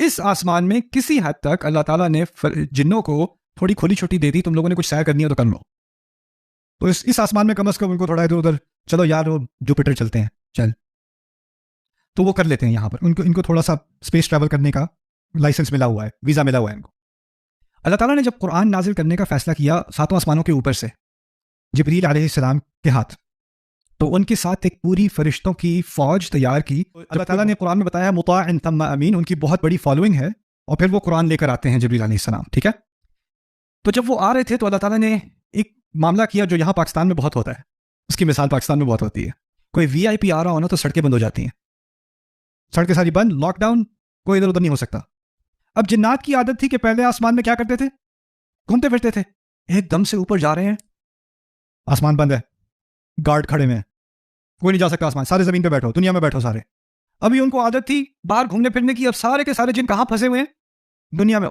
اس آسمان میں کسی حد تک اللہ تعالیٰ نے جنوں کو تھوڑی کھلی چھٹی دے دی، تم لوگوں نے کچھ سیر کرنی ہے تو کر لو. تو اس آسمان میں کم از کم ان کو تھوڑا ادھر ادھر، چلو یار وہ جوپیٹر چلتے ہیں چل، تو وہ کر لیتے ہیں. یہاں پر ان کو تھوڑا سا اسپیس ٹریول کرنے کا لائسنس ملا ہوا ہے، ویزا ملا ہوا ہے ان کو. اللہ تعالیٰ نے جب قرآن نازل کرنے کا فیصلہ کیا ساتوں آسمانوں کے اوپر سے جبریل علیہ السلام کے ہاتھ، تو ان کے ساتھ ایک پوری فرشتوں کی فوج تیار کی. اللہ تعالیٰ نے قرآن میں بتایا مطاع ثم امین، ان کی بہت بڑی فالوئنگ ہے، اور پھر وہ قرآن لے کر آتے ہیں جبریل علیہ السلام. ٹھیک ہے، تو جب وہ آ رہے تھے تو اللہ تعالیٰ نے ایک معاملہ کیا جو یہاں پاکستان میں بہت ہوتا ہے، اس کی مثال پاکستان میں بہت ہوتی ہے. کوئی وی آئی پی آ رہا ہو نا تو سڑکیں بند ہو جاتی ہیں، سڑکیں ساری بند، لاک ڈاؤن، کوئی ادھر ادھر نہیں ہو سکتا. اب جنات کی عادت تھی کہ پہلے آسمان میں کیا کرتے تھے، گھومتے پھرتے تھے. ایک دم سے اوپر جا رہے ہیں، آسمان بند ہے، گارڈ کھڑے ہوئے ہیں، کوئی نہیں جا سکتا آسمان، سارے زمین پہ بیٹھو، دنیا میں بیٹھو سارے. ابھی ان کو عادت تھی باہر گھومنے پھرنے کی، اب سارے کے سارے جن کہاں پھنسے ہوئے ہیں، دنیا میں.